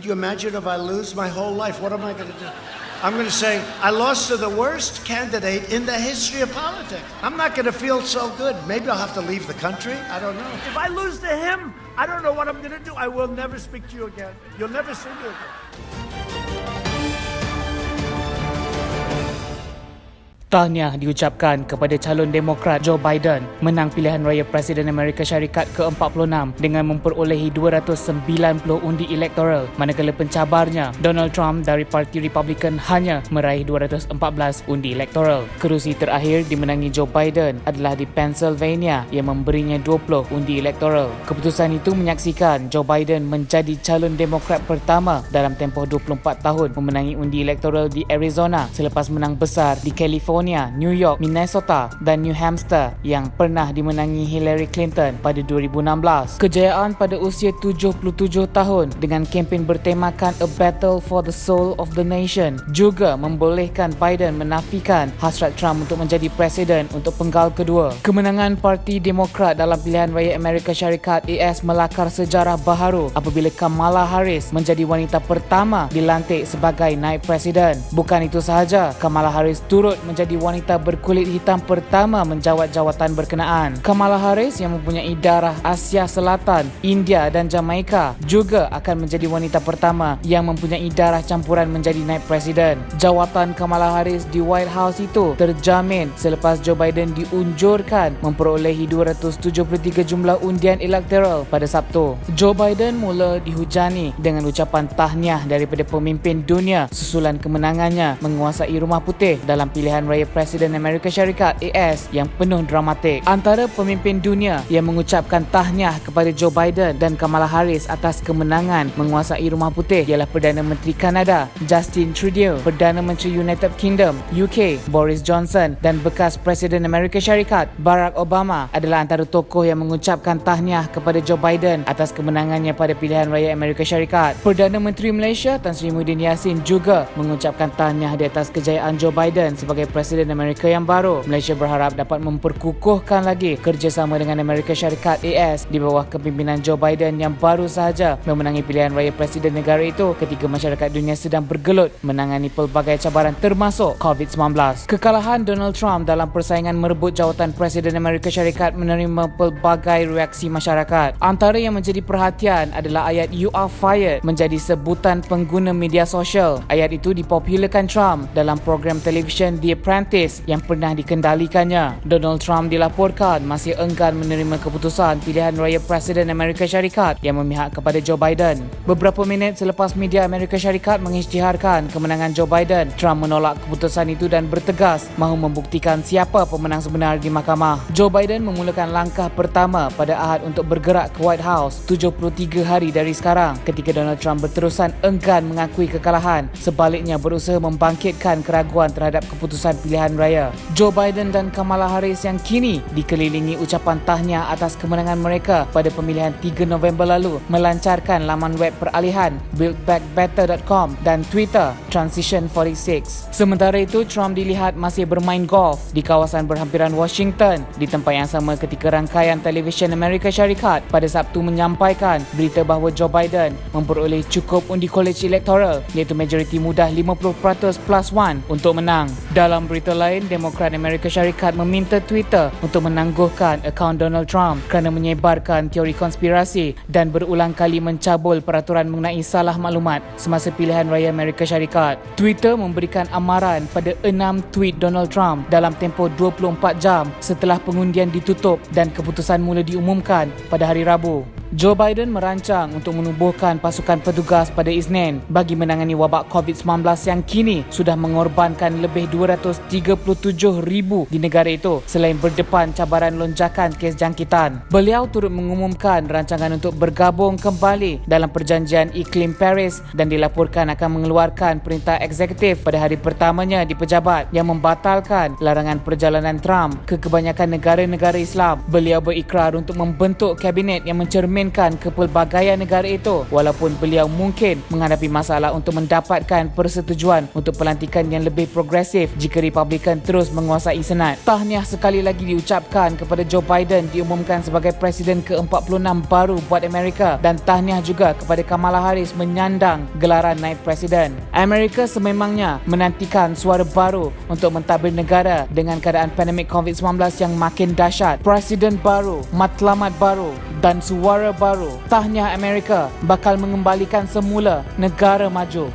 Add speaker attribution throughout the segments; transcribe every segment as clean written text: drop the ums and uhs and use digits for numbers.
Speaker 1: you imagine if I lose my whole life? What am I going to do? I'm going to say, I lost to the worst candidate in the history of politics. I'm not going to feel so good. Maybe I'll have to leave the country. I don't know. If I lose to him, I don't know what I'm going to do. I will never speak to you again. You'll never see me again.
Speaker 2: Tahniah diucapkan kepada calon Demokrat Joe Biden menang pilihan raya Presiden Amerika Syarikat ke-46 dengan memperolehi 290 undi elektoral, manakala pencabarnya Donald Trump dari Parti Republikan hanya meraih 214 undi elektoral. Kerusi terakhir dimenangi Joe Biden adalah di Pennsylvania yang memberinya 20 undi elektoral. Keputusan itu menyaksikan Joe Biden menjadi calon Demokrat pertama dalam tempoh 24 tahun memenangi undi elektoral di Arizona selepas menang besar di California, New York, Minnesota dan New Hampshire yang pernah dimenangi Hillary Clinton pada 2016. Kejayaan pada usia 77 tahun dengan kempen bertemakan A Battle for the Soul of the Nation juga membolehkan Biden menafikan hasrat Trump untuk menjadi presiden untuk penggal kedua. Kemenangan Parti Demokrat dalam pilihan raya Amerika Syarikat AS melakar sejarah baharu apabila Kamala Harris menjadi wanita pertama dilantik sebagai naib presiden. Bukan itu sahaja, Kamala Harris turut menjadi wanita berkulit hitam pertama menjawat jawatan berkenaan. Kamala Harris yang mempunyai darah Asia Selatan, India dan Jamaika juga akan menjadi wanita pertama yang mempunyai darah campuran menjadi naib presiden. Jawatan Kamala Harris di White House itu terjamin selepas Joe Biden diunjurkan memperolehi 273 jumlah undian elektoral pada Sabtu. Joe Biden mula dihujani dengan ucapan tahniah daripada pemimpin dunia susulan kemenangannya menguasai Rumah Putih dalam pilihan raya Presiden Amerika Syarikat AS yang penuh dramatik. Antara pemimpin dunia yang mengucapkan tahniah kepada Joe Biden dan Kamala Harris atas kemenangan menguasai Rumah Putih ialah Perdana Menteri Kanada Justin Trudeau, Perdana Menteri United Kingdom UK Boris Johnson dan bekas Presiden Amerika Syarikat Barack Obama adalah antara tokoh yang mengucapkan tahniah kepada Joe Biden atas kemenangannya pada pilihan raya Amerika Syarikat. Perdana Menteri Malaysia Tan Sri Muhyiddin Yassin juga mengucapkan tahniah di atas kejayaan Joe Biden sebagai Presiden Amerika yang baru. Malaysia berharap dapat memperkukuhkan lagi kerjasama dengan Amerika Syarikat AS di bawah kepimpinan Joe Biden yang baru sahaja memenangi pilihan raya Presiden negara itu ketika masyarakat dunia sedang bergelut menangani pelbagai cabaran termasuk COVID-19. Kekalahan Donald Trump dalam persaingan merebut jawatan Presiden Amerika Syarikat menerima pelbagai reaksi masyarakat. Antara yang menjadi perhatian adalah ayat "You are fired" menjadi sebutan pengguna media sosial. Ayat itu dipopularkan Trump dalam program televisyen The Apprentice yang pernah dikendalikannya. Donald Trump dilaporkan masih enggan menerima keputusan pilihan raya Presiden Amerika Syarikat yang memihak kepada Joe Biden. Beberapa minit selepas media Amerika Syarikat mengisytiharkan kemenangan Joe Biden, Trump menolak keputusan itu dan bertegas mahu membuktikan siapa pemenang sebenar di mahkamah. Joe Biden memulakan langkah pertama pada Ahad untuk bergerak ke White House 73 hari dari sekarang ketika Donald Trump berterusan enggan mengakui kekalahan, sebaliknya berusaha membangkitkan keraguan terhadap keputusan pilihan raya. Joe Biden dan Kamala Harris yang kini dikelilingi ucapan tahniah atas kemenangan mereka pada pemilihan 3 November lalu melancarkan laman web peralihan buildbackbetter.com dan Twitter Transition46. Sementara itu, Trump dilihat masih bermain golf di kawasan berhampiran Washington di tempat yang sama ketika rangkaian televisyen Amerika Syarikat pada Sabtu menyampaikan berita bahawa Joe Biden memperoleh cukup undi kolej elektoral iaitu majoriti mudah 50% plus 1 untuk menang. Dalam berita lain, Demokrat Amerika Syarikat meminta Twitter untuk menangguhkan akaun Donald Trump kerana menyebarkan teori konspirasi dan berulang kali mencabul peraturan mengenai salah maklumat semasa pilihan raya Amerika Syarikat. Twitter memberikan amaran pada 6 tweet Donald Trump dalam tempoh 24 jam setelah pengundian ditutup dan keputusan mula diumumkan pada hari Rabu. Joe Biden merancang untuk menubuhkan pasukan petugas pada Isnin bagi menangani wabak COVID-19 yang kini sudah mengorbankan lebih 237,000 di negara itu selain berdepan cabaran lonjakan kes jangkitan. Beliau turut mengumumkan rancangan untuk bergabung kembali dalam perjanjian iklim Paris dan dilaporkan akan mengeluarkan perintah eksekutif pada hari pertamanya di pejabat yang membatalkan larangan perjalanan Trump ke kebanyakan negara-negara Islam. Beliau berikrar untuk membentuk kabinet yang mencerminkan mencerminkan kepelbagaian negara itu walaupun beliau mungkin menghadapi masalah untuk mendapatkan persetujuan untuk pelantikan yang lebih progresif jika Republikan terus menguasai Senat. Tahniah sekali lagi diucapkan kepada Joe Biden diumumkan sebagai Presiden ke-46 baru buat Amerika dan tahniah juga kepada Kamala Harris menyandang gelaran naib Presiden. Amerika sememangnya menantikan suara baru untuk mentadbir negara dengan keadaan pandemik COVID-19 yang makin dahsyat. Presiden baru, matlamat baru dan suara baru. Tahniah Amerika bakal mengembalikan semula negara maju.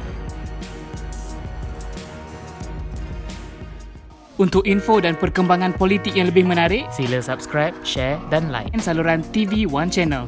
Speaker 2: Untuk info dan perkembangan politik yang lebih menarik, sila subscribe, share dan like saluran TV One Channel.